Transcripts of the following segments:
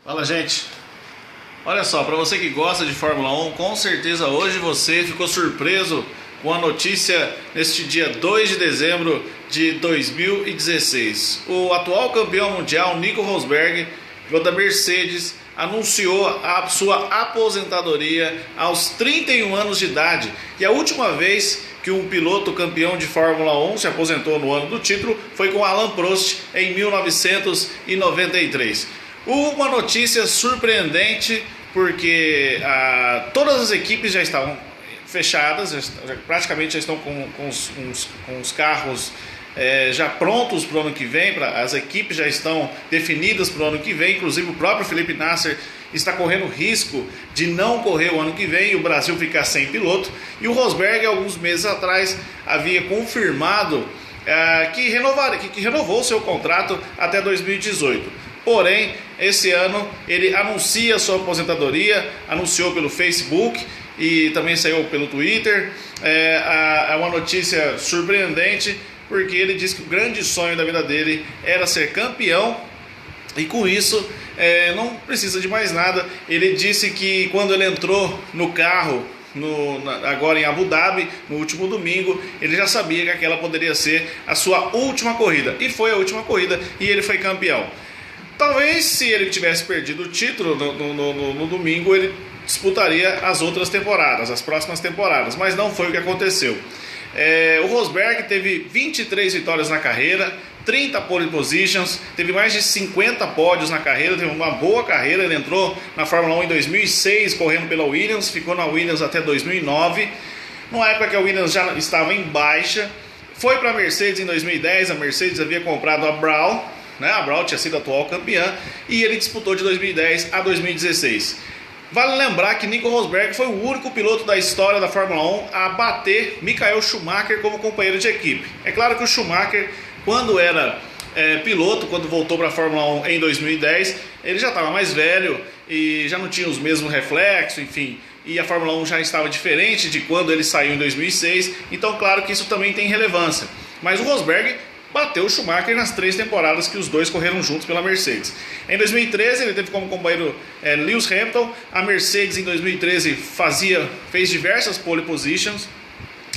Fala, gente. Olha só, para você que gosta de Fórmula 1, com certeza hoje você ficou surpreso com a notícia neste dia 2 de dezembro de 2016. O atual campeão mundial, Nico Rosberg, piloto da Mercedes, anunciou a sua aposentadoria aos 31 anos de idade. E a última vez que um piloto campeão de Fórmula 1 se aposentou no ano do título foi com Alain Prost em 1993. Uma notícia surpreendente, porque todas as equipes já estavam fechadas, praticamente já estão com os carros já prontos para o ano que vem, as equipes já estão definidas para o ano que vem. Inclusive o próprio Felipe Nasser está correndo risco de não correr o ano que vem e o Brasil ficar sem piloto. E o Rosberg, alguns meses atrás, havia confirmado que renovou seu contrato até 2018. Porém, esse ano ele anuncia sua aposentadoria, anunciou pelo Facebook e também saiu pelo Twitter. É uma notícia surpreendente, porque ele disse que o grande sonho da vida dele era ser campeão e com isso não precisa de mais nada. Ele disse que quando ele entrou no carro agora em Abu Dhabi, no último domingo, ele já sabia que aquela poderia ser a sua última corrida, e foi a última corrida e ele foi campeão. Talvez se ele tivesse perdido o título no domingo, ele disputaria as outras temporadas, as próximas temporadas, mas não foi o que aconteceu. O Rosberg teve 23 vitórias na carreira, 30 pole positions, teve mais de 50 pódios na carreira, teve uma boa carreira. Ele entrou na Fórmula 1 em 2006, correndo pela Williams, ficou na Williams até 2009, numa época que a Williams já estava em baixa. Foi para a Mercedes em 2010, a Mercedes havia comprado a Brown, a Brown tinha sido a atual campeã, e ele disputou de 2010 a 2016. Vale lembrar que Nico Rosberg foi o único piloto da história da Fórmula 1 a bater Michael Schumacher como companheiro de equipe. É claro que o Schumacher, quando era piloto, quando voltou para a Fórmula 1 em 2010, ele já estava mais velho e já não tinha os mesmos reflexos, enfim, e a Fórmula 1 já estava diferente de quando ele saiu em 2006, então claro que isso também tem relevância. Mas o Rosberg bateu o Schumacher nas 3 temporadas que os dois correram juntos pela Mercedes. Em 2013 ele teve como companheiro Lewis Hamilton. A Mercedes em 2013 fez diversas pole positions,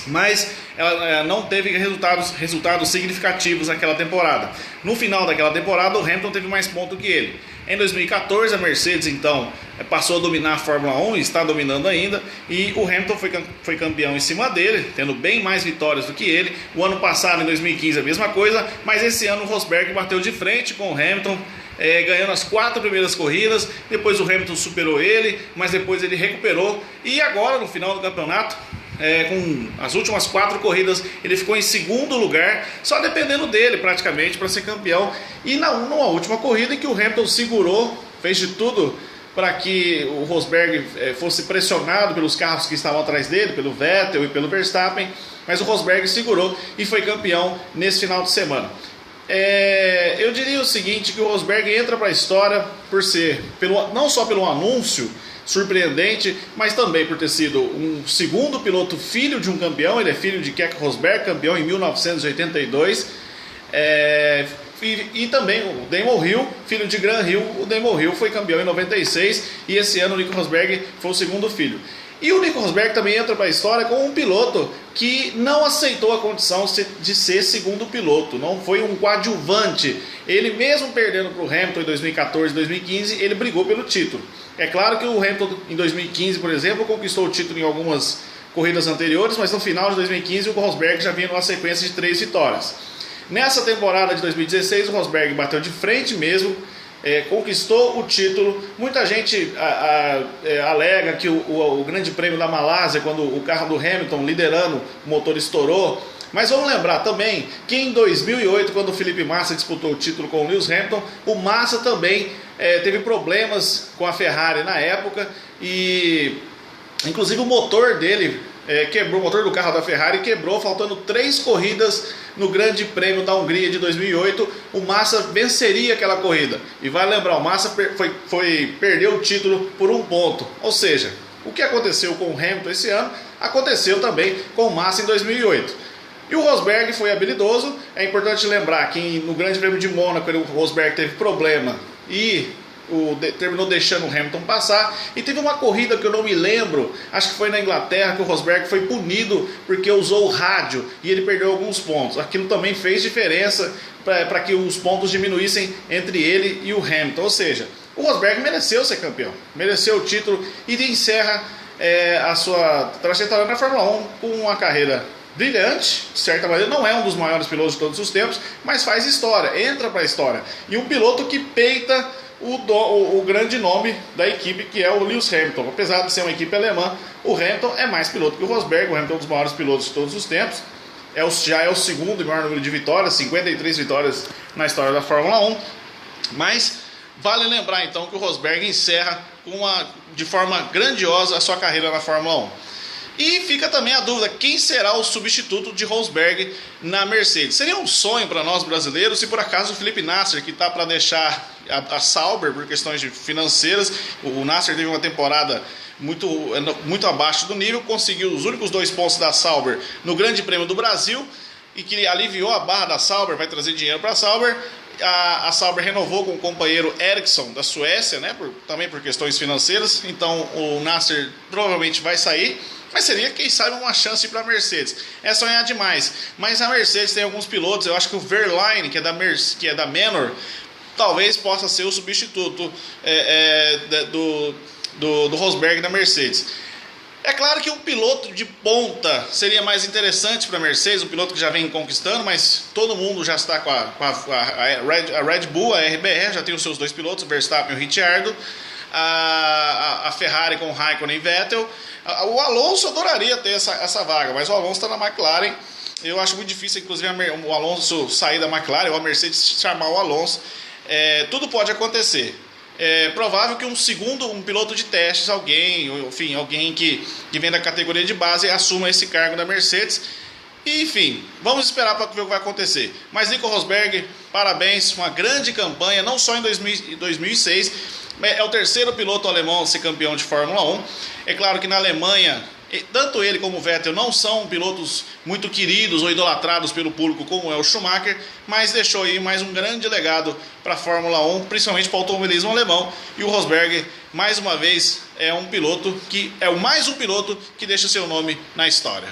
mas ela não teve resultados significativos naquela temporada. No final daquela temporada, o Hamilton teve mais pontos que ele. Em 2014, a Mercedes então passou a dominar a Fórmula 1 e está dominando ainda, e o Hamilton foi campeão em cima dele, tendo bem mais vitórias do que ele. O ano passado, em 2015, a mesma coisa, mas esse ano o Rosberg bateu de frente com o Hamilton, ganhando as 4 primeiras corridas. Depois o Hamilton superou ele, mas depois ele recuperou, e agora no final do campeonato, com as últimas 4 corridas, ele ficou em segundo lugar, só dependendo dele praticamente para ser campeão. E numa última corrida em que o Hamilton segurou, fez de tudo para que o Rosberg fosse pressionado pelos carros que estavam atrás dele, pelo Vettel e pelo Verstappen, mas o Rosberg segurou e foi campeão nesse final de semana. Eu diria o seguinte, que o Rosberg entra para a história por ser, não só pelo anúncio surpreendente, mas também por ter sido um segundo piloto filho de um campeão. Ele é filho de Keke Rosberg, campeão em 1982, e também o Damon Hill, filho de Graham Hill. O Damon Hill foi campeão em 96, e esse ano o Nico Rosberg foi o segundo filho. E o Nico Rosberg também entra para a história como um piloto que não aceitou a condição de ser segundo piloto, não foi um coadjuvante. Ele mesmo perdendo para o Hamilton em 2014, 2015, ele brigou pelo título. É claro que o Hamilton em 2015, por exemplo, conquistou o título em algumas corridas anteriores, mas no final de 2015 o Rosberg já vinha numa sequência de 3 vitórias. Nessa temporada de 2016 o Rosberg bateu de frente mesmo, conquistou o título. Muita gente alega que o Grande Prêmio da Malásia, quando o carro do Hamilton liderando, o motor estourou. Mas vamos lembrar também que em 2008, quando o Felipe Massa disputou o título com o Lewis Hamilton, o Massa também teve problemas com a Ferrari na época, e inclusive o motor dele quebrou, o motor do carro da Ferrari quebrou, faltando 3 corridas no Grande Prêmio da Hungria de 2008. O Massa venceria aquela corrida, e vai lembrar, o Massa perdeu o título por 1 ponto. Ou seja, o que aconteceu com o Hamilton esse ano aconteceu também com o Massa em 2008. E o Rosberg foi habilidoso. É importante lembrar que no Grande Prêmio de Mônaco o Rosberg teve problema e terminou deixando o Hamilton passar. E teve uma corrida que eu não me lembro, acho que foi na Inglaterra, que o Rosberg foi punido porque usou o rádio e ele perdeu alguns pontos. Aquilo também fez diferença para que os pontos diminuíssem entre ele e o Hamilton. Ou seja, o Rosberg mereceu ser campeão, mereceu o título e encerra a sua trajetória na Fórmula 1 com uma carreira brilhante, de certa maneira. Não é um dos maiores pilotos de todos os tempos, mas faz história, entra para a história. E um piloto que peita o grande nome da equipe, que é o Lewis Hamilton. Apesar de ser uma equipe alemã, o Hamilton é mais piloto que o Rosberg. O Hamilton é um dos maiores pilotos de todos os tempos. Já é o segundo maior número de vitórias, 53 vitórias na história da Fórmula 1. Mas vale lembrar então que o Rosberg encerra de forma grandiosa a sua carreira na Fórmula 1. E fica também a dúvida, quem será o substituto de Rosberg na Mercedes? Seria um sonho para nós brasileiros se por acaso o Felipe Nasser, que está para deixar a Sauber por questões financeiras. O Nasser teve uma temporada muito abaixo do nível, conseguiu os únicos 2 pontos da Sauber no Grande Prêmio do Brasil, e que aliviou a barra da Sauber, vai trazer dinheiro para a Sauber. A Sauber renovou com o companheiro Ericsson da Suécia, né, também por questões financeiras. Então o Nasser provavelmente vai sair, mas seria, quem sabe, uma chance para a Mercedes. É sonhar demais, mas a Mercedes tem alguns pilotos. Eu acho que o Verlaine, que é da Manor, talvez possa ser o substituto do Rosberg da Mercedes. É claro que um piloto de ponta seria mais interessante para a Mercedes, um piloto que já vem conquistando, mas todo mundo já está com a Red Bull, a RBR, já tem os seus 2 pilotos, o Verstappen e o Ricciardo, a Ferrari com o Raikkonen e Vettel. O Alonso adoraria ter essa vaga, mas o Alonso está na McLaren. Eu acho muito difícil, inclusive, o Alonso sair da McLaren ou a Mercedes chamar o Alonso. Tudo pode acontecer. É provável que um piloto de testes, alguém que vem da categoria de base, assuma esse cargo da Mercedes. E, enfim, vamos esperar para ver o que vai acontecer. Mas Nico Rosberg, parabéns, uma grande campanha, não só em 2006, é o 3º piloto alemão a ser campeão de Fórmula 1. É claro que na Alemanha, tanto ele como o Vettel não são pilotos muito queridos ou idolatrados pelo público como é o Schumacher, mas deixou aí mais um grande legado para a Fórmula 1, principalmente para o automobilismo alemão. E o Rosberg, mais uma vez, é mais um piloto que deixa seu nome na história.